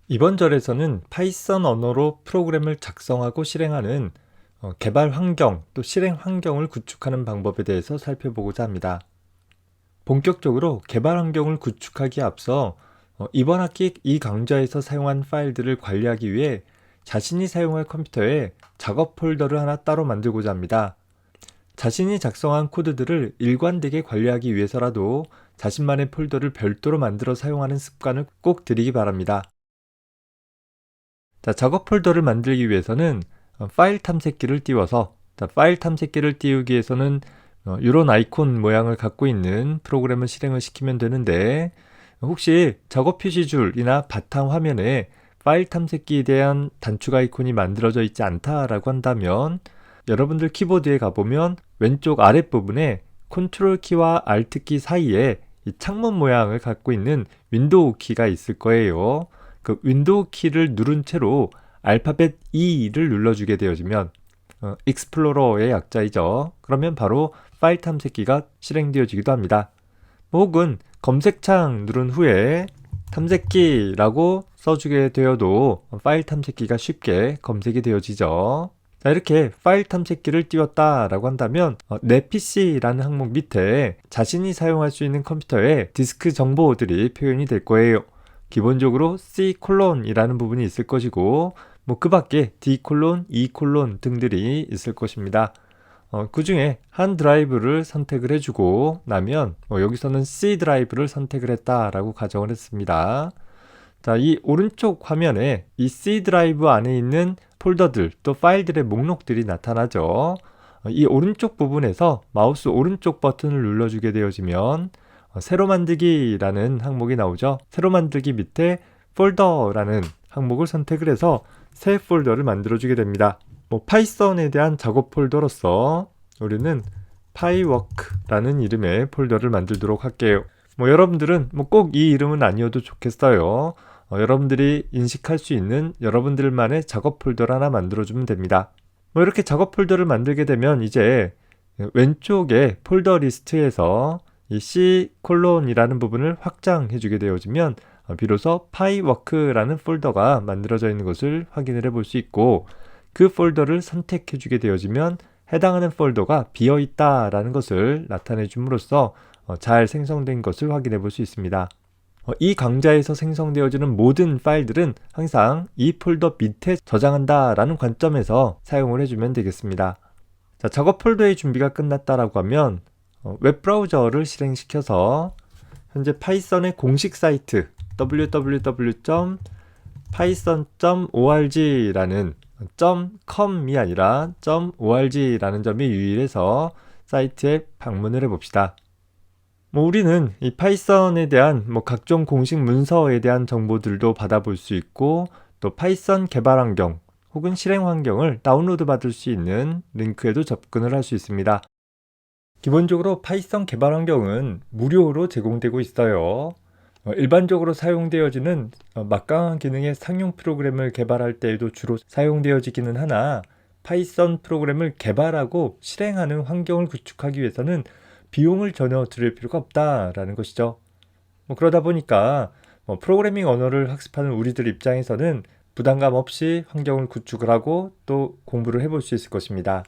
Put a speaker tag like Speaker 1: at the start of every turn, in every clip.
Speaker 1: 이번 절에서는 파이썬 언어로 프로그램을 작성하고 실행하는 개발 환경 또 실행 환경을 구축하는 방법에 대해서 살펴보고자 합니다. 본격적으로 개발 환경을 구축하기에 앞서 이번 학기 이 강좌에서 사용한 파일들을 관리하기 위해 자신이 사용할 컴퓨터에 작업 폴더를 하나 따로 만들고자 합니다. 자신이 작성한 코드들을 일관되게 관리하기 위해서라도 자신만의 폴더를 별도로 만들어 사용하는 습관을 꼭 들이기 바랍니다. 작업 폴더를 만들기 위해서는 파일 탐색기를 띄워서 파일 탐색기를 띄우기 위해서는 이런 아이콘 모양을 갖고 있는 프로그램을 실행을 시키면 되는데, 혹시 작업 표시줄이나 바탕 화면에 파일 탐색기에 대한 단축 아이콘이 만들어져 있지 않다라고 한다면, 여러분들 키보드에 가보면 왼쪽 아랫부분에 컨트롤 키와 알트 키 사이에 이 창문 모양을 갖고 있는 윈도우 키가 있을 거예요. 그 윈도우 키를 누른 채로 알파벳 E를 눌러주게 되어지면 익스플로러의 약자이죠. 그러면 바로 파일 탐색기가 실행되어지기도 합니다. 혹은 검색창 누른 후에 탐색기라고 써주게 되어도 파일 탐색기가 쉽게 검색이 되어지죠. 이렇게 파일 탐색기를 띄웠다라고 한다면 내 PC라는 항목 밑에 자신이 사용할 수 있는 컴퓨터의 디스크 정보들이 표현이 될 거예요. 기본적으로 C:이라는 부분이 있을 것이고, 그 밖에 D:, E: 등들이 있을 것입니다. 그 중에 한 드라이브를 선택을 해주고 나면 여기서는 C 드라이브를 선택을 했다라고 가정을 했습니다. 이 오른쪽 화면에 이 C 드라이브 안에 있는 폴더들 또 파일들의 목록들이 나타나죠. 이 오른쪽 부분에서 마우스 오른쪽 버튼을 눌러주게 되어지면 새로 만들기라는 항목이 나오죠. 새로 만들기 밑에 폴더라는 항목을 선택을 해서 새 폴더를 만들어주게 됩니다. 파이썬에 대한 작업 폴더로서 우리는 파이워크라는 이름의 폴더를 만들도록 할게요. 여러분들은 꼭 이 이름은 아니어도 좋겠어요. 여러분들이 인식할 수 있는 여러분들만의 작업 폴더를 하나 만들어주면 됩니다. 이렇게 작업 폴더를 만들게 되면 이제 왼쪽에 폴더 리스트에서 이 C:이라는 부분을 확장해 주게 되어지면 비로소 파이워크라는 폴더가 만들어져 있는 것을 확인을 해볼 수 있고, 그 폴더를 선택해 주게 되어지면 해당하는 폴더가 비어 있다라는 것을 나타내 줌으로써 잘 생성된 것을 확인해 볼 수 있습니다. 이 강좌에서 생성되어지는 모든 파일들은 항상 이 폴더 밑에 저장한다라는 관점에서 사용을 해주면 되겠습니다. 작업 폴더의 준비가 끝났다라고 하면 웹브라우저를 실행시켜서 현재 파이썬의 공식 사이트 www.python.org라는 .com이 아니라 .org라는 점이 유일해서 사이트에 방문을 해봅시다. 우리는 이 파이썬에 대한 각종 공식 문서에 대한 정보들도 받아볼 수 있고, 또 파이썬 개발 환경 혹은 실행 환경을 다운로드 받을 수 있는 링크에도 접근을 할 수 있습니다. 기본적으로 파이썬 개발 환경은 무료로 제공되고 있어요. 일반적으로 사용되어지는 막강한 기능의 상용 프로그램을 개발할 때에도 주로 사용되어지기는 하나, 파이썬 프로그램을 개발하고 실행하는 환경을 구축하기 위해서는 비용을 전혀 들일 필요가 없다라는 것이죠. 그러다 보니까 프로그래밍 언어를 학습하는 우리들 입장에서는 부담감 없이 환경을 구축을 하고 또 공부를 해볼 수 있을 것입니다.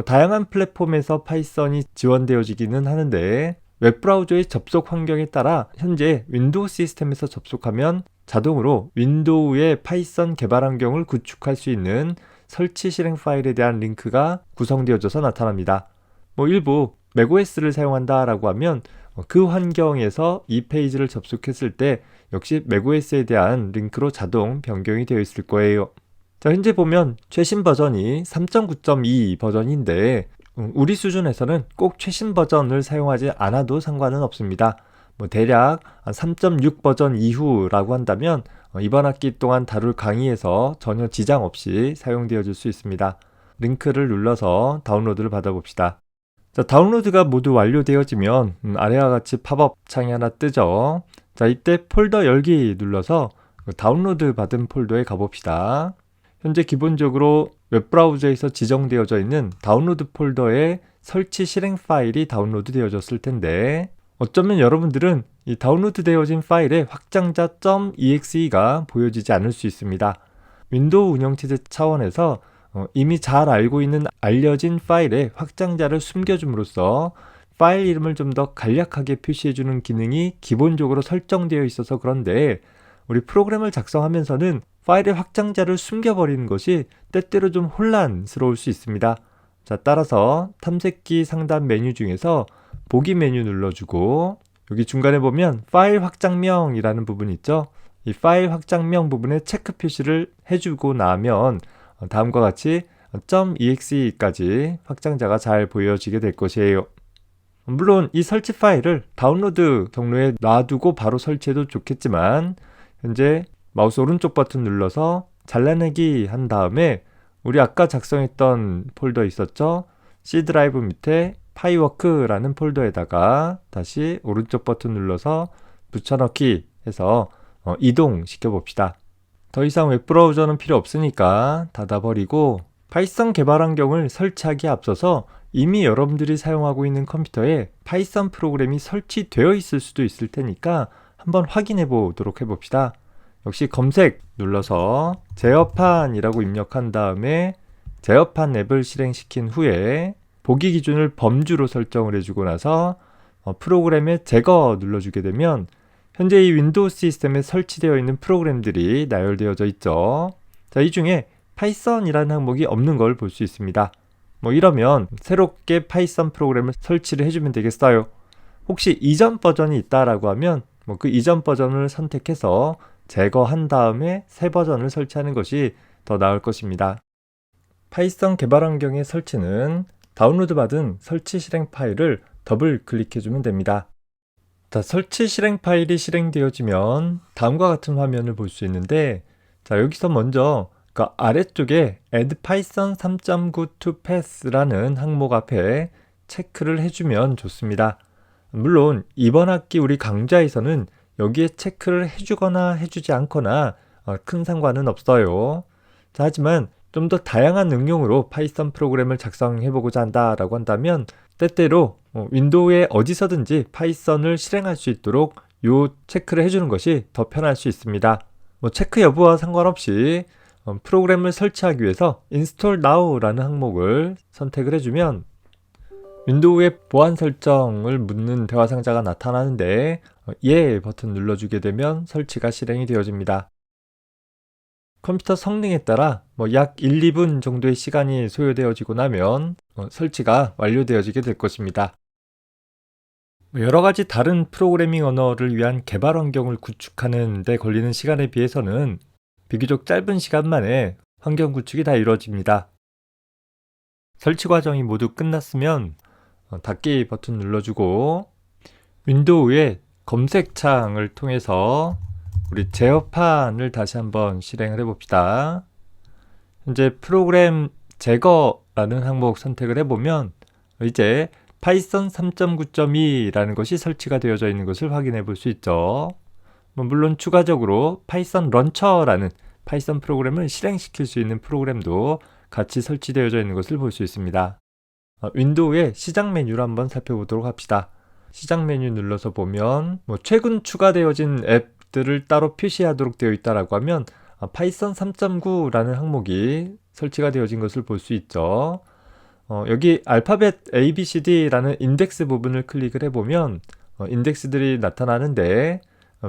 Speaker 1: 다양한 플랫폼에서 파이썬이 지원되어지기는 하는데, 웹브라우저의 접속 환경에 따라 현재 윈도우 시스템에서 접속하면 자동으로 윈도우의 파이썬 개발 환경을 구축할 수 있는 설치 실행 파일에 대한 링크가 구성되어져서 나타납니다. 일부 맥OS를 사용한다라고 하면 그 환경에서 이 페이지를 접속했을 때 역시 맥OS에 대한 링크로 자동 변경이 되어 있을 거예요. 현재 보면 최신 버전이 3.9.2 버전인데 우리 수준에서는 꼭 최신 버전을 사용하지 않아도 상관은 없습니다. 대략 3.6 버전 이후라고 한다면 이번 학기 동안 다룰 강의에서 전혀 지장 없이 사용되어질 수 있습니다. 링크를 눌러서 다운로드를 받아봅시다. 다운로드가 모두 완료되어지면 아래와 같이 팝업 창이 하나 뜨죠. 이때 폴더 열기 눌러서 다운로드 받은 폴더에 가봅시다. 현재 기본적으로 웹브라우저에서 지정되어져 있는 다운로드 폴더에 설치 실행 파일이 다운로드 되어졌을 텐데, 어쩌면 여러분들은 이 다운로드 되어진 파일의 확장자 .exe가 보여지지 않을 수 있습니다. 윈도우 운영체제 차원에서 이미 잘 알고 있는 알려진 파일의 확장자를 숨겨줌으로써 파일 이름을 좀 더 간략하게 표시해주는 기능이 기본적으로 설정되어 있어서 그런데 우리 프로그램을 작성하면서는 파일의 확장자를 숨겨버리는 것이 때때로 좀 혼란스러울 수 있습니다. 자, 따라서 탐색기 상단 메뉴 중에서 보기 메뉴 눌러주고 여기 중간에 보면 파일 확장명이라는 부분이 있죠. 이 파일 확장명 부분에 체크 표시를 해주고 나면 다음과 같이 .exe까지 확장자가 잘 보여지게 될 것이에요. 물론 이 설치 파일을 다운로드 경로에 놔두고 바로 설치해도 좋겠지만 현재 마우스 오른쪽 버튼 눌러서 잘라내기 한 다음에 우리 아까 작성했던 폴더 있었죠? C 드라이브 밑에 파이워크라는 폴더에다가 다시 오른쪽 버튼 눌러서 붙여넣기 해서 이동시켜 봅시다. 더 이상 웹브라우저는 필요 없으니까 닫아버리고 파이썬 개발 환경을 설치하기에 앞서서 이미 여러분들이 사용하고 있는 컴퓨터에 파이썬 프로그램이 설치되어 있을 수도 있을 테니까 한번 확인해 보도록 해봅시다. 역시 검색 눌러서 제어판이라고 입력한 다음에 제어판 앱을 실행시킨 후에 보기 기준을 범주로 설정을 해주고 나서 프로그램의 제거 눌러주게 되면 현재 이 윈도우 시스템에 설치되어 있는 프로그램들이 나열되어져 있죠. 자, 이 중에 파이썬이라는 항목이 없는 걸 볼 수 있습니다. 이러면 새롭게 파이썬 프로그램을 설치를 해주면 되겠어요. 혹시 이전 버전이 있다라고 하면 그 이전 버전을 선택해서 제거한 다음에 새 버전을 설치하는 것이 더 나을 것입니다. 파이썬 개발 환경의 설치는 다운로드 받은 설치 실행 파일을 더블 클릭해주면 됩니다. 자, 설치 실행 파일이 실행되어지면 다음과 같은 화면을 볼 수 있는데, 자, 여기서 먼저 아래쪽에 add python 3.9 to path라는 항목 앞에 체크를 해주면 좋습니다. 물론 이번 학기 우리 강좌에서는 여기에 체크를 해주거나 해주지 않거나 큰 상관은 없어요. 자, 하지만 좀 더 다양한 응용으로 파이썬 프로그램을 작성해보고자 한다라고 한다면 때때로 윈도우에 어디서든지 파이썬을 실행할 수 있도록 요 체크를 해주는 것이 더 편할 수 있습니다. 체크 여부와 상관없이 프로그램을 설치하기 위해서 Install Now라는 항목을 선택을 해주면 윈도우의 보안 설정을 묻는 대화 상자가 나타나는데 예 버튼 눌러주게 되면 설치가 실행이 되어집니다. 컴퓨터 성능에 따라 약 1, 2분 정도의 시간이 소요되어지고 나면 설치가 완료되어지게 될 것입니다. 여러 가지 다른 프로그래밍 언어를 위한 개발 환경을 구축하는 데 걸리는 시간에 비해서는 비교적 짧은 시간 만에 환경 구축이 다 이루어집니다. 설치 과정이 모두 끝났으면 닫기 버튼 눌러주고 윈도우의 검색창을 통해서 우리 제어판을 다시 한번 실행을 해봅시다. 현재 프로그램 제거라는 항목 선택을 해보면 이제 파이썬 3.9.2라는 것이 설치가 되어져 있는 것을 확인해 볼 수 있죠. 물론 추가적으로 파이썬 런처라는 파이썬 프로그램을 실행시킬 수 있는 프로그램도 같이 설치되어져 있는 것을 볼 수 있습니다. 윈도우의 시작 메뉴를 한번 살펴보도록 합시다. 시작 메뉴 눌러서 보면 최근 추가되어진 앱들을 따로 표시하도록 되어 있다라고 하면 파이썬 3.9라는 항목이 설치가 되어진 것을 볼 수 있죠. 여기 알파벳 ABCD라는 인덱스 부분을 클릭을 해보면 인덱스들이 나타나는데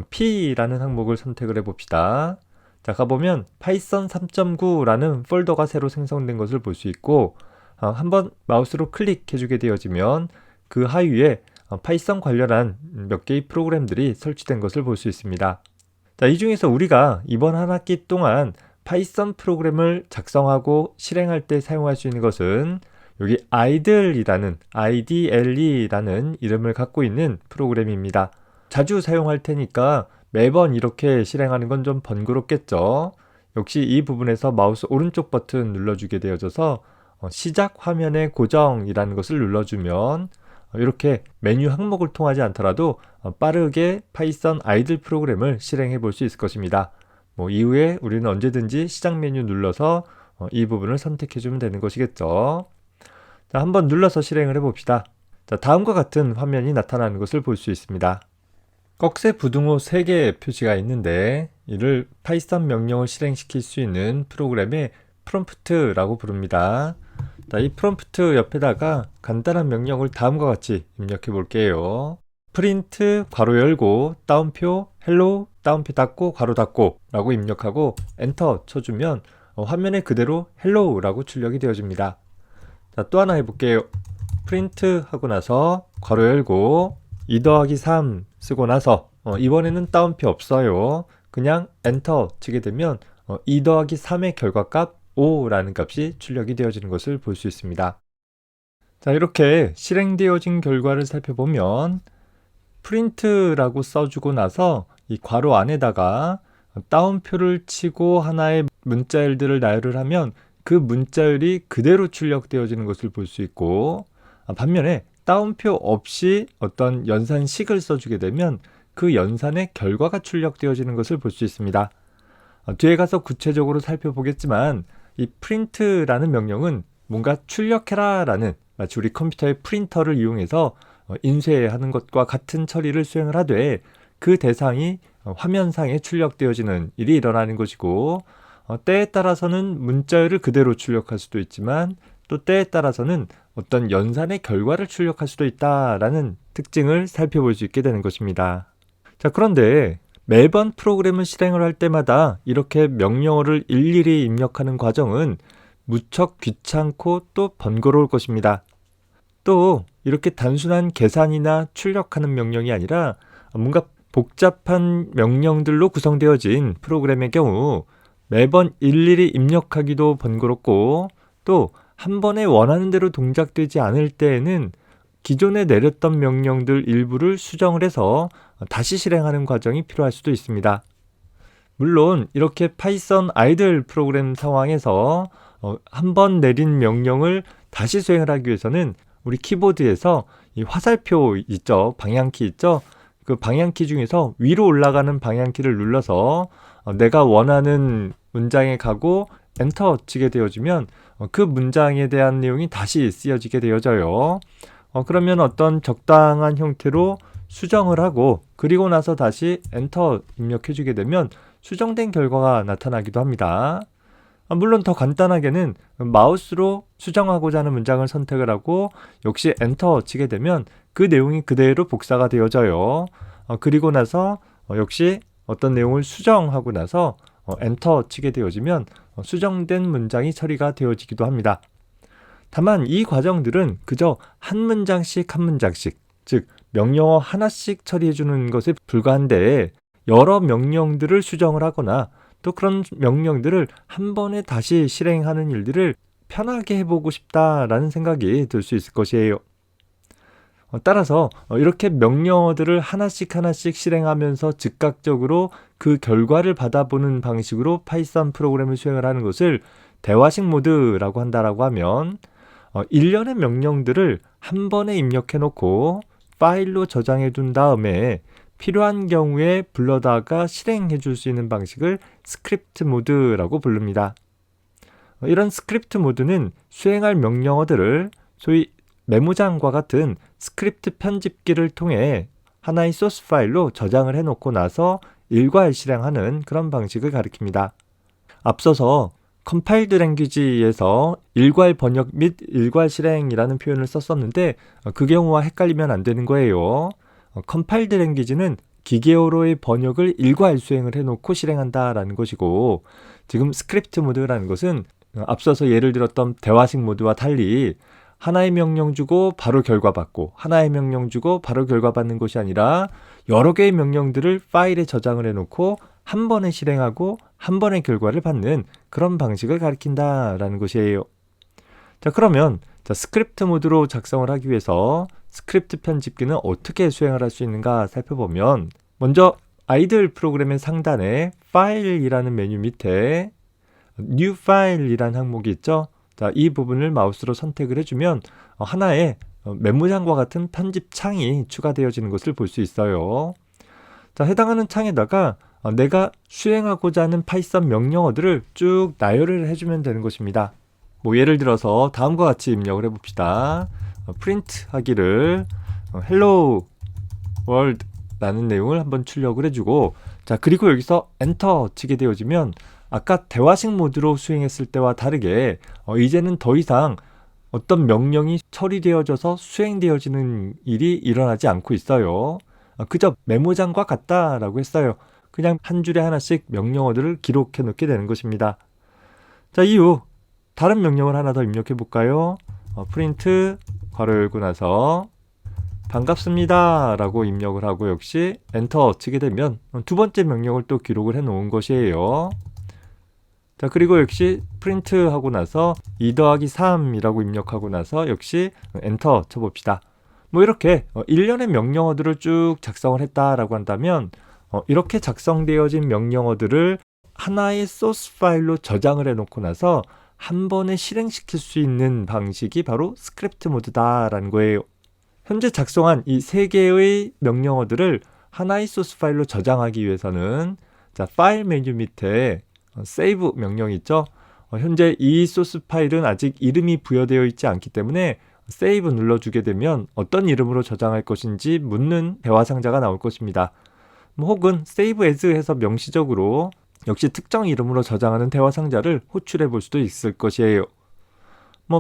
Speaker 1: P라는 항목을 선택을 해봅시다. 자, 가보면 파이썬 3.9라는 폴더가 새로 생성된 것을 볼 수 있고 한번 마우스로 클릭해주게 되어지면 그 하위에 파이썬 관련한 몇 개의 프로그램들이 설치된 것을 볼 수 있습니다. 자, 이 중에서 우리가 이번 한 학기 동안 파이썬 프로그램을 작성하고 실행할 때 사용할 수 있는 것은 여기 idle이라는 이름을 갖고 있는 프로그램입니다. 자주 사용할 테니까 매번 이렇게 실행하는 건 좀 번거롭겠죠. 역시 이 부분에서 마우스 오른쪽 버튼 눌러주게 되어져서 시작 화면의 고정이라는 것을 눌러주면 이렇게 메뉴 항목을 통하지 않더라도 빠르게 파이썬 아이들 프로그램을 실행해 볼 수 있을 것입니다. 이후에 우리는 언제든지 시작 메뉴 눌러서 이 부분을 선택해 주면 되는 것이겠죠. 자, 한번 눌러서 실행을 해 봅시다. 자, 다음과 같은 화면이 나타나는 것을 볼 수 있습니다. 꺽쇠 부등호 3개의 표시가 있는데 이를 파이썬 명령을 실행시킬 수 있는 프로그램의 프롬프트라고 부릅니다. 자, 이 프롬프트 옆에다가 간단한 명령을 다음과 같이 입력해 볼게요. 프린트 괄호 열고 따옴표 헬로우 따옴표 닫고 괄호 닫고 라고 입력하고 엔터 쳐주면 화면에 그대로 헬로우라고 출력이 되어집니다. 자, 또 하나 해볼게요. 프린트 하고 나서 괄호 열고 2 더하기 3 쓰고 나서 이번에는 따옴표 없어요. 그냥 엔터 치게 되면 2 더하기 3의 결과값 5라는 값이 출력이 되어지는 것을 볼 수 있습니다. 자, 이렇게 실행되어진 결과를 살펴보면 프린트라고 써주고 나서 이 괄호 안에다가 따옴표를 치고 하나의 문자열들을 나열을 하면 그 문자열이 그대로 출력되어지는 것을 볼 수 있고, 반면에 따옴표 없이 어떤 연산식을 써주게 되면 그 연산의 결과가 출력되어지는 것을 볼 수 있습니다. 뒤에 가서 구체적으로 살펴보겠지만 이 print라는 명령은 뭔가 출력해라 라는, 마치 우리 컴퓨터의 프린터를 이용해서 인쇄하는 것과 같은 처리를 수행을 하되 그 대상이 화면상에 출력되어지는 일이 일어나는 것이고, 때에 따라서는 문자열을 그대로 출력할 수도 있지만 또 때에 따라서는 어떤 연산의 결과를 출력할 수도 있다라는 특징을 살펴볼 수 있게 되는 것입니다. 자, 그런데 매번 프로그램을 실행을 할 때마다 이렇게 명령어를 일일이 입력하는 과정은 무척 귀찮고 또 번거로울 것입니다. 또 이렇게 단순한 계산이나 출력하는 명령이 아니라 뭔가 복잡한 명령들로 구성되어진 프로그램의 경우 매번 일일이 입력하기도 번거롭고, 또 한 번에 원하는 대로 동작되지 않을 때에는 기존에 내렸던 명령들 일부를 수정을 해서 다시 실행하는 과정이 필요할 수도 있습니다. 물론 이렇게 파이썬 아이들 프로그램 상황에서 한 번 내린 명령을 다시 수행을 하기 위해서는 우리 키보드에서 이 화살표 있죠, 방향키 있죠, 그 방향키 중에서 위로 올라가는 방향키를 눌러서 내가 원하는 문장에 가고 엔터 치게 되어지면 그 문장에 대한 내용이 다시 쓰여지게 되어져요. 그러면 어떤 적당한 형태로 수정을 하고 그리고 나서 다시 엔터 입력해 주게 되면 수정된 결과가 나타나기도 합니다. 물론 더 간단하게는 마우스로 수정하고자 하는 문장을 선택을 하고 역시 엔터 치게 되면 그 내용이 그대로 복사가 되어져요. 그리고 나서 역시 어떤 내용을 수정하고 나서 엔터 치게 되어지면 수정된 문장이 처리가 되어지기도 합니다. 다만 이 과정들은 그저 한 문장씩 한 문장씩, 즉 명령어 하나씩 처리해 주는 것에 불과한데 여러 명령들을 수정을 하거나 또 그런 명령들을 한 번에 다시 실행하는 일들을 편하게 해보고 싶다라는 생각이 들 수 있을 것이에요. 따라서 이렇게 명령어들을 하나씩 하나씩 실행하면서 즉각적으로 그 결과를 받아보는 방식으로 파이썬 프로그램을 수행을 하는 것을 대화식 모드라고 한다라고 하면 일련의 명령들을 한 번에 입력해 놓고 파일로 저장해 둔 다음에 필요한 경우에 불러다가 실행해 줄 수 있는 방식을 스크립트 모드라고 부릅니다. 이런 스크립트 모드는 수행할 명령어들을 소위 메모장과 같은 스크립트 편집기를 통해 하나의 소스 파일로 저장을 해놓고 나서 일괄 실행하는 그런 방식을 가리킵니다. 앞서서 컴파일드 랭귀지에서 일괄 번역 및 일괄 실행이라는 표현을 썼었는데 그 경우와 헷갈리면 안 되는 거예요. 컴파일드 랭귀지는 기계어로의 번역을 일괄 수행을 해놓고 실행한다라는 것이고, 지금 스크립트 모드라는 것은 앞서서 예를 들었던 대화식 모드와 달리 하나의 명령 주고 바로 결과 받고 하나의 명령 주고 바로 결과 받는 것이 아니라 여러 개의 명령들을 파일에 저장을 해놓고 한 번에 실행하고 한 번의 결과를 받는 그런 방식을 가리킨다라는 것이에요. 자, 그러면 스크립트 모드로 작성을 하기 위해서 스크립트 편집기는 어떻게 수행을 할 수 있는가 살펴보면, 먼저 아이들 프로그램의 상단에 파일이라는 메뉴 밑에 New File이라는 항목이 있죠. 자, 이 부분을 마우스로 선택을 해주면 하나의 메모장과 같은 편집 창이 추가되어지는 것을 볼 수 있어요. 자, 해당하는 창에다가 내가 수행하고자 하는 파이썬 명령어들을 쭉 나열을 해주면 되는 것입니다. 예를 들어서 다음과 같이 입력을 해봅시다. 프린트 하기를 hello world 라는 내용을 한번 출력을 해주고, 자 그리고 여기서 엔터 치게 되어지면 아까 대화식 모드로 수행했을 때와 다르게 이제는 더 이상 어떤 명령이 처리되어져서 수행되어지는 일이 일어나지 않고 있어요. 그저 메모장과 같다라고 했어요. 그냥 한 줄에 하나씩 명령어들을 기록해 놓게 되는 것입니다. 자, 이후 다른 명령을 하나 더 입력해 볼까요? 프린트 괄호 열고 나서 반갑습니다 라고 입력을 하고 역시 엔터 치게 되면 두 번째 명령을 또 기록을 해 놓은 것이에요. 자, 그리고 역시 프린트 하고 나서 2 더하기 3이라고 입력하고 나서 역시 엔터 쳐봅시다. 뭐 이렇게 일련의 명령어들을 쭉 작성을 했다라고 한다면 이렇게 작성되어진 명령어들을 하나의 소스 파일로 저장을 해놓고 나서 한 번에 실행시킬 수 있는 방식이 바로 스크립트 모드다라는 거예요. 현재 작성한 이 3개의 명령어들을 하나의 소스 파일로 저장하기 위해서는 자, 파일 메뉴 밑에 세이브 명령이 있죠. 현재 이 소스 파일은 아직 이름이 부여되어 있지 않기 때문에 세이브 눌러주게 되면 어떤 이름으로 저장할 것인지 묻는 대화 상자가 나올 것입니다. 혹은 save as 해서 명시적으로 역시 특정 이름으로 저장하는 대화 상자를 호출해 볼 수도 있을 것이에요.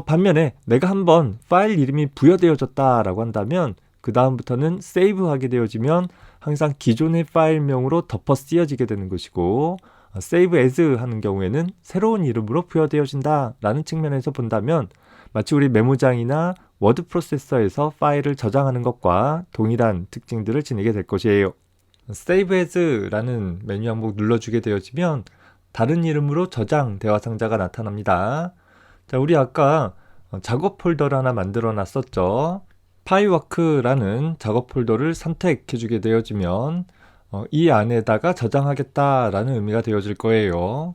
Speaker 1: 반면에 내가 한번 파일 이름이 부여되어졌다라고 한다면 그 다음부터는 save 하게 되어지면 항상 기존의 파일명으로 덮어 씌워지게 되는 것이고, save as 하는 경우에는 새로운 이름으로 부여되어진다 라는 측면에서 본다면 마치 우리 메모장이나 워드 프로세서에서 파일을 저장하는 것과 동일한 특징들을 지니게 될 것이에요. Save As라는 메뉴 항목 눌러주게 되어지면 다른 이름으로 저장 대화 상자가 나타납니다. 자, 우리 아까 작업 폴더를 하나 만들어 놨었죠. 파이워크라는 작업 폴더를 선택해주게 되어지면 이 안에다가 저장하겠다라는 의미가 되어질 거예요.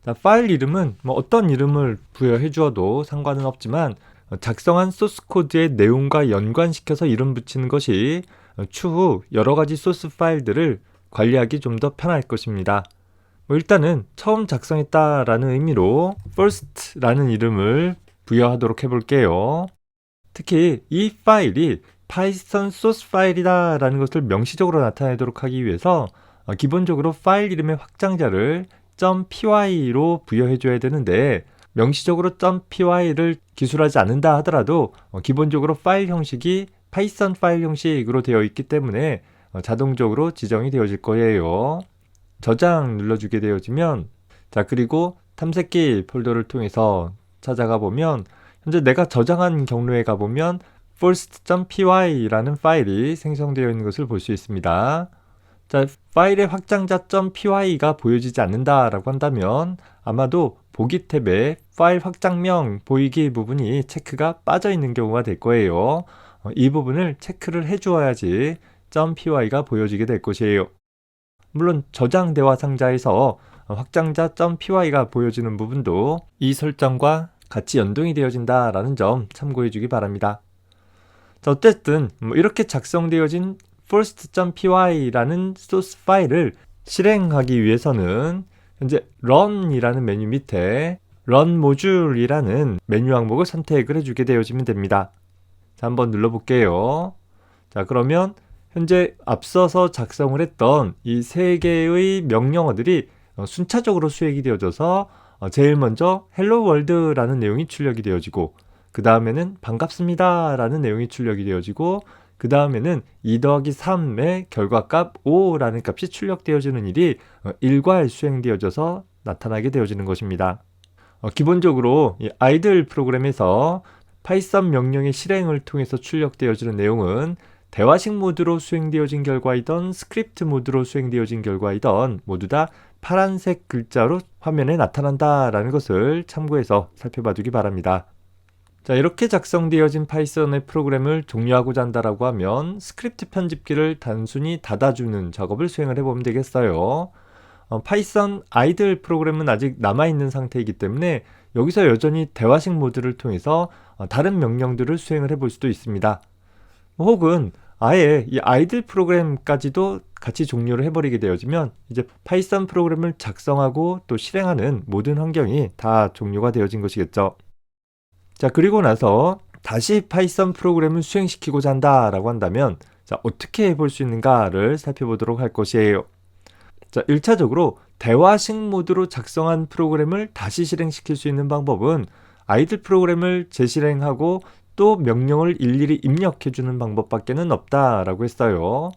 Speaker 1: 자, 파일 이름은 어떤 이름을 부여해 주어도 상관은 없지만 작성한 소스 코드의 내용과 연관시켜서 이름 붙이는 것이 추후 여러 가지 소스 파일들을 관리하기 좀 더 편할 것입니다. 일단은 처음 작성했다라는 의미로 first라는 이름을 부여하도록 해볼게요. 특히 이 파일이 파이썬 소스 파일이다 라는 것을 명시적으로 나타내도록 하기 위해서 기본적으로 파일 이름의 확장자를 .py로 부여해 줘야 되는데, 명시적으로 .py를 기술하지 않는다 하더라도 기본적으로 파일 형식이 파이썬 파일 형식으로 되어 있기 때문에 자동적으로 지정이 되어질 거예요. 저장 눌러주게 되어지면, 자 그리고 탐색기 폴더를 통해서 찾아가 보면 현재 내가 저장한 경로에 가보면 first.py라는 파일이 생성되어 있는 것을 볼 수 있습니다. 자, 파일의 확장자 .py가 보여지지 않는다라고 한다면 아마도 보기 탭에 파일 확장명 보이기 부분이 체크가 빠져 있는 경우가 될 거예요. 이 부분을 체크를 해주어야지 .py가 보여지게 될 것이에요. 물론 저장 대화 상자에서 확장자 .py가 보여지는 부분도 이 설정과 같이 연동이 되어진다라는 점 참고해 주기 바랍니다. 자, 어쨌든 이렇게 작성되어진 first.py라는 소스 파일을 실행하기 위해서는 현재 run이라는 메뉴 밑에 run module이라는 메뉴 항목을 선택을 해주게 되어지면 됩니다. 자, 한번 눌러볼게요. 자, 그러면 현재 앞서서 작성을 했던 이 3개의 명령어들이 순차적으로 수행이 되어져서 제일 먼저 hello world라는 내용이 출력이 되어지고, 그 다음에는 반갑습니다 라는 내용이 출력이 되어지고, 그 다음에는 2 더하기 3의 결과값 5라는 값이 출력되어지는 일이 일괄 수행되어져서 나타나게 되어지는 것입니다. 기본적으로 이 아이들 프로그램에서 파이썬 명령의 실행을 통해서 출력되어지는 내용은 대화식 모드로 수행되어진 결과이던 스크립트 모드로 수행되어진 결과이던 모두 다 파란색 글자로 화면에 나타난다라는 것을 참고해서 살펴봐 두기 바랍니다. 자, 이렇게 작성되어진 파이썬의 프로그램을 종료하고자 한다라고 하면 스크립트 편집기를 단순히 닫아주는 작업을 수행을 해보면 되겠어요. 파이썬 아이들 프로그램은 아직 남아있는 상태이기 때문에 여기서 여전히 대화식 모드를 통해서 다른 명령들을 수행을 해볼 수도 있습니다. 혹은 아예 이 아이들 프로그램까지도 같이 종료를 해버리게 되어지면 이제 파이썬 프로그램을 작성하고 또 실행하는 모든 환경이 다 종료가 되어진 것이겠죠. 자, 그리고 나서 다시 파이썬 프로그램을 수행시키고자 한다라고 한다면 자, 어떻게 해볼 수 있는가를 살펴보도록 할 것이에요. 자, 1차적으로 대화식 모드로 작성한 프로그램을 다시 실행시킬 수 있는 방법은 아이들 프로그램을 재실행하고 또 명령을 일일이 입력해주는 방법밖에는 없다라고 했어요.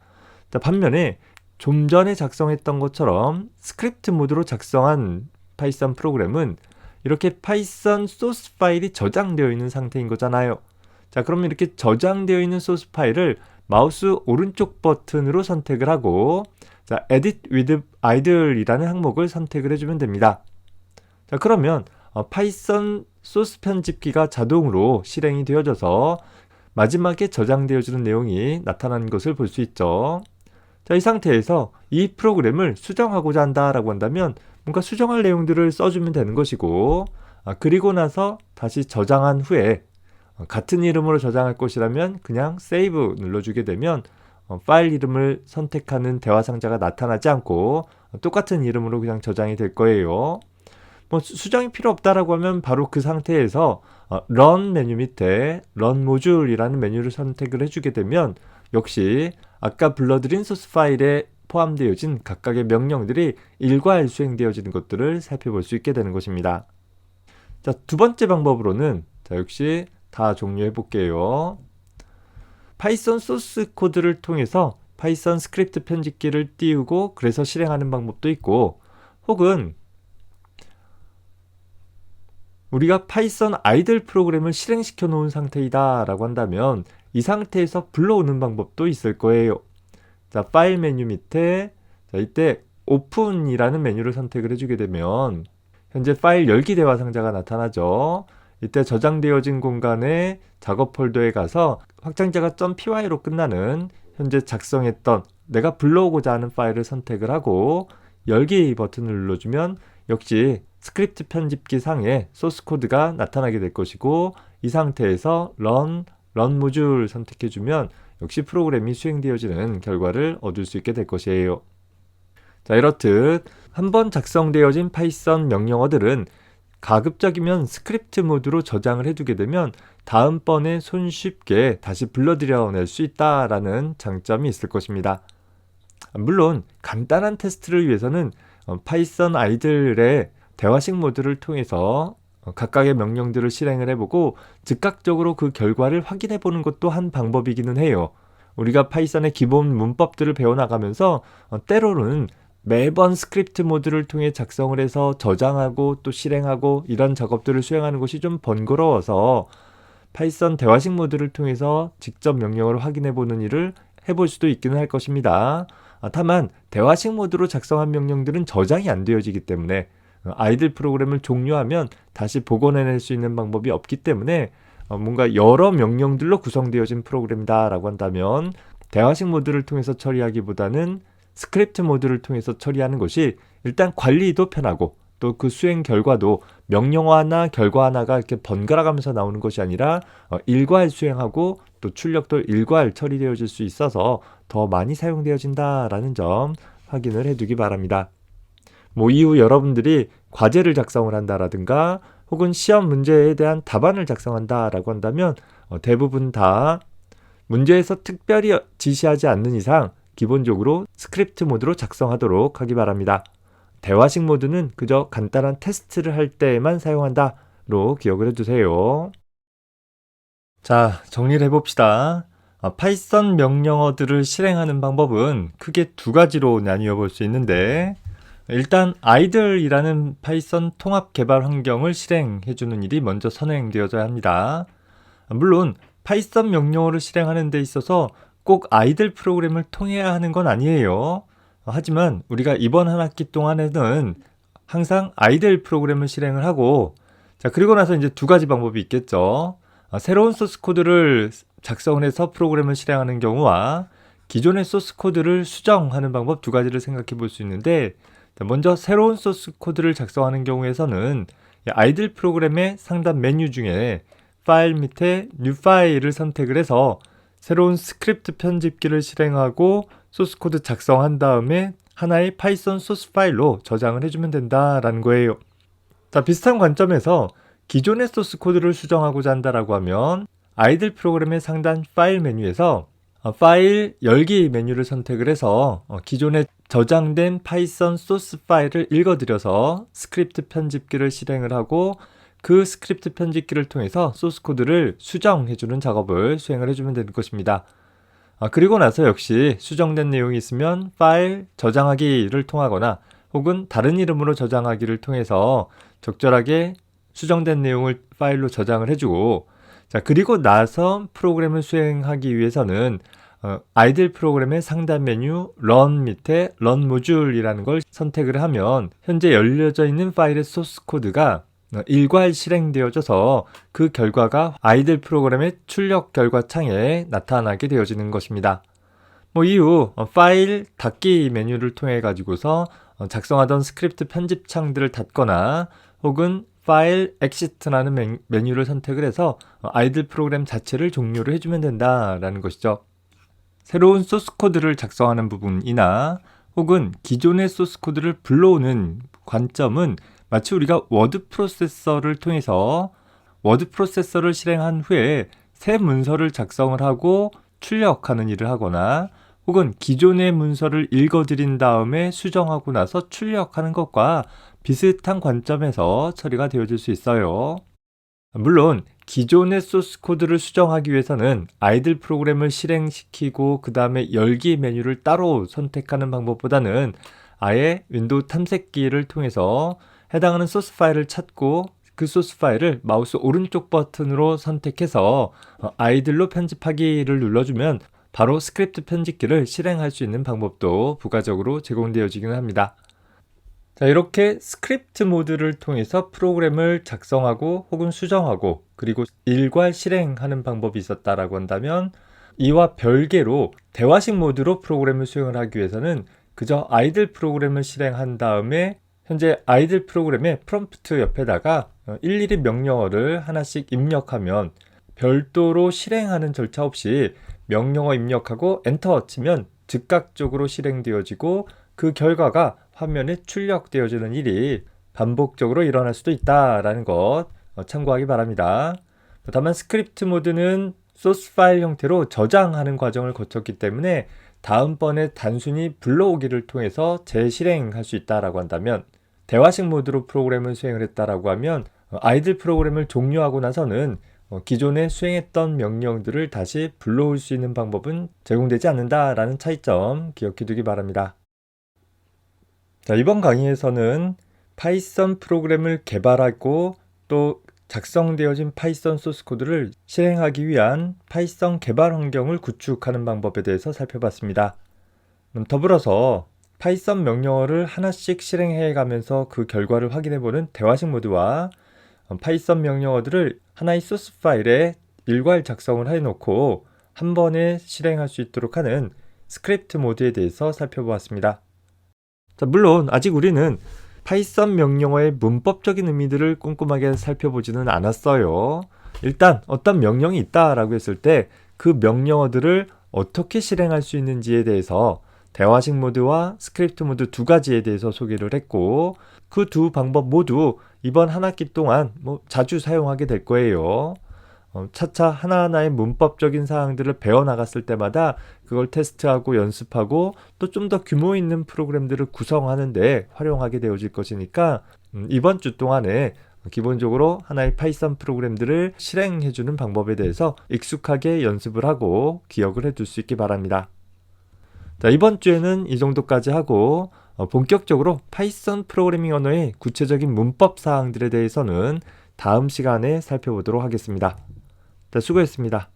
Speaker 1: 자, 반면에 좀 전에 작성했던 것처럼 스크립트 모드로 작성한 파이썬 프로그램은 이렇게 파이썬 소스 파일이 저장되어 있는 상태인 거잖아요. 자, 그럼 이렇게 저장되어 있는 소스 파일을 마우스 오른쪽 버튼으로 선택을 하고 자, Edit with Idle이라는 항목을 선택을 해주면 됩니다. 자, 그러면 파이썬 소스 편집기가 자동으로 실행이 되어져서 마지막에 저장되어지는 내용이 나타나는 것을 볼 수 있죠. 자, 이 상태에서 이 프로그램을 수정하고자 한다라고 한다면 뭔가 수정할 내용들을 써주면 되는 것이고 그리고 나서 다시 저장한 후에 같은 이름으로 저장할 것이라면 그냥 세이브 눌러주게 되면 파일 이름을 선택하는 대화 상자가 나타나지 않고 똑같은 이름으로 그냥 저장이 될 거예요. 뭐 수정이 필요 없다라고 하면 바로 그 상태에서 Run 메뉴 밑에 Run 모듈이라는 메뉴를 선택을 해주게 되면 역시 아까 불러드린 소스 파일에 포함되어진 각각의 명령들이 일괄 수행되어지는 것들을 살펴볼 수 있게 되는 것입니다. 자, 두 번째 방법으로는 자, 역시 다 종료해 볼게요. 파이썬 소스 코드를 통해서 파이썬 스크립트 편집기를 띄우고 그래서 실행하는 방법도 있고 혹은 우리가 파이썬 아이들 프로그램을 실행시켜 놓은 상태이다 라고 한다면 이 상태에서 불러오는 방법도 있을 거예요. 자, 파일 메뉴 밑에 자, 이때 오픈이라는 메뉴를 선택을 해주게 되면 현재 파일 열기 대화 상자가 나타나죠. 이때 저장되어진 공간에 작업 폴더에 가서 확장자가 .py로 끝나는 현재 작성했던 내가 불러오고자 하는 파일을 선택을 하고 열기 버튼을 눌러주면 역시 스크립트 편집기 상에 소스 코드가 나타나게 될 것이고 이 상태에서 run 모듈 선택해주면 역시 프로그램이 수행되어지는 결과를 얻을 수 있게 될 것이에요. 자, 이렇듯 한번 작성되어진 파이썬 명령어들은 가급적이면 스크립트 모드로 저장을 해두게 되면 다음번에 손쉽게 다시 불러들여낼 수 있다라는 장점이 있을 것입니다. 물론 간단한 테스트를 위해서는 파이썬 아이들의 대화식 모드를 통해서 각각의 명령들을 실행을 해보고 즉각적으로 그 결과를 확인해 보는 것도 한 방법이기는 해요. 우리가 파이썬의 기본 문법들을 배워나가면서 때로는 매번 스크립트 모드를 통해 작성을 해서 저장하고 또 실행하고 이런 작업들을 수행하는 것이 좀 번거로워서 파이썬 대화식 모드를 통해서 직접 명령을 확인해 보는 일을 해볼 수도 있기는 할 것입니다. 다만 대화식 모드로 작성한 명령들은 저장이 안 되어지기 때문에 아이들 프로그램을 종료하면 다시 복원해낼 수 있는 방법이 없기 때문에 뭔가 여러 명령들로 구성되어진 프로그램이다 라고 한다면 대화식 모드를 통해서 처리하기보다는 스크립트 모드를 통해서 처리하는 것이 일단 관리도 편하고 또 그 수행 결과도 명령어 하나 결과 하나가 이렇게 번갈아 가면서 나오는 것이 아니라 일괄 수행하고 또 출력도 일괄 처리되어질 수 있어서 더 많이 사용되어진다라는 점 확인을 해두기 바랍니다. 뭐 이후 여러분들이 과제를 작성을 한다라든가 혹은 시험 문제에 대한 답안을 작성한다라고 한다면 대부분 다 문제에서 특별히 지시하지 않는 이상 기본적으로 스크립트 모드로 작성하도록 하기 바랍니다. 대화식 모드는 그저 간단한 테스트를 할 때에만 사용한다로 기억을 해두세요. 자, 정리를 해봅시다. 파이썬 명령어들을 실행하는 방법은 크게 두 가지로 나뉘어 볼 수 있는데 일단 아이들이라는 파이썬 통합 개발 환경을 실행해주는 일이 먼저 선행되어져야 합니다. 물론 파이썬 명령어를 실행하는 데 있어서 꼭 아이들 프로그램을 통해야 하는 건 아니에요. 하지만 우리가 이번 한 학기 동안에는 항상 아이들 프로그램을 실행을 하고 자, 그리고 나서 이제 두 가지 방법이 있겠죠. 새로운 소스 코드를 작성을 해서 프로그램을 실행하는 경우와 기존의 소스 코드를 수정하는 방법 두 가지를 생각해 볼 수 있는데 먼저 새로운 소스 코드를 작성하는 경우에서는 아이들 프로그램의 상단 메뉴 중에 파일 밑에 뉴 파일을 선택을 해서 새로운 스크립트 편집기를 실행하고 소스 코드 작성한 다음에 하나의 파이썬 소스 파일로 저장을 해주면 된다라는 거예요. 자, 비슷한 관점에서 기존의 소스 코드를 수정하고자 한다라고 하면 아이들 프로그램의 상단 파일 메뉴에서 파일 열기 메뉴를 선택을 해서 기존에 저장된 파이썬 소스 파일을 읽어들여서 스크립트 편집기를 실행을 하고 그 스크립트 편집기를 통해서 소스 코드를 수정해주는 작업을 수행을 해주면 되는 것입니다. 그리고 나서 역시 수정된 내용이 있으면 파일 저장하기를 통하거나 혹은 다른 이름으로 저장하기를 통해서 적절하게 수정된 내용을 파일로 저장을 해주고, 자, 그리고 나서 프로그램을 수행하기 위해서는 아이들 프로그램의 상단 메뉴 Run 밑에 Run 모듈이라는 걸 선택을 하면 현재 열려져 있는 파일의 소스 코드가 일괄 실행되어져서 그 결과가 아이들 프로그램의 출력 결과 창에 나타나게 되어지는 것입니다. 이후 파일 닫기 메뉴를 통해 가지고서 작성하던 스크립트 편집 창들을 닫거나 혹은 파일 엑시트라는 메뉴를 선택을 해서 아이들 프로그램 자체를 종료를 해주면 된다라는 것이죠. 새로운 소스 코드를 작성하는 부분이나 혹은 기존의 소스 코드를 불러오는 관점은 마치 우리가 워드 프로세서를 통해서 워드 프로세서를 실행한 후에 새 문서를 작성을 하고 출력하는 일을 하거나 혹은 기존의 문서를 읽어드린 다음에 수정하고 나서 출력하는 것과 비슷한 관점에서 처리가 되어질 수 있어요. 물론 기존의 소스 코드를 수정하기 위해서는 아이들 프로그램을 실행시키고 그 다음에 열기 메뉴를 따로 선택하는 방법보다는 아예 윈도우 탐색기를 통해서 해당하는 소스 파일을 찾고 그 소스 파일을 마우스 오른쪽 버튼으로 선택해서 아이들로 편집하기를 눌러주면 바로 스크립트 편집기를 실행할 수 있는 방법도 부가적으로 제공되어지긴 합니다. 자, 이렇게 스크립트 모드를 통해서 프로그램을 작성하고 혹은 수정하고 그리고 일괄 실행하는 방법이 있었다라고 한다면, 이와 별개로 대화식 모드로 프로그램을 수행을 하기 위해서는 그저 아이들 프로그램을 실행한 다음에 현재 아이들 프로그램의 프롬프트 옆에다가 일일이 명령어를 하나씩 입력하면 별도로 실행하는 절차 없이 명령어 입력하고 엔터 치면 즉각적으로 실행되어지고 그 결과가 화면에 출력되어지는 일이 반복적으로 일어날 수도 있다라는 것 참고하기 바랍니다. 다만 스크립트 모드는 소스 파일 형태로 저장하는 과정을 거쳤기 때문에 다음번에 단순히 불러오기를 통해서 재실행할 수 있다라고 한다면, 대화식 모드로 프로그램을 수행을 했다라고 하면 아이들 프로그램을 종료하고 나서는 기존에 수행했던 명령들을 다시 불러올 수 있는 방법은 제공되지 않는다라는 차이점 기억해 두기 바랍니다. 자, 이번 강의에서는 파이썬 프로그램을 개발하고 또 작성되어진 파이썬 소스 코드를 실행하기 위한 파이썬 개발 환경을 구축하는 방법에 대해서 살펴봤습니다. 더불어서 파이썬 명령어를 하나씩 실행해 가면서 그 결과를 확인해보는 대화식 모드와 파이썬 명령어들을 하나의 소스 파일에 일괄 작성을 해놓고 한 번에 실행할 수 있도록 하는 스크립트 모드에 대해서 살펴보았습니다. 자, 물론 아직 우리는 파이썬 명령어의 문법적인 의미들을 꼼꼼하게 살펴보지는 않았어요. 일단 어떤 명령이 있다라고 했을 때 그 명령어들을 어떻게 실행할 수 있는지에 대해서 대화식 모드와 스크립트 모드 두 가지에 대해서 소개를 했고, 그 두 방법 모두 이번 한 학기 동안 자주 사용하게 될 거예요. 차차 하나하나의 문법적인 사항들을 배워나갔을 때마다 그걸 테스트하고 연습하고 또 좀 더 규모 있는 프로그램들을 구성하는데 활용하게 되어질 것이니까 이번 주 동안에 기본적으로 하나의 파이썬 프로그램들을 실행해주는 방법에 대해서 익숙하게 연습을 하고 기억을 해둘 수 있기 바랍니다. 자, 이번 주에는 이 정도까지 하고 본격적으로 파이썬 프로그래밍 언어의 구체적인 문법 사항들에 대해서는 다음 시간에 살펴보도록 하겠습니다. 자, 수고했습니다.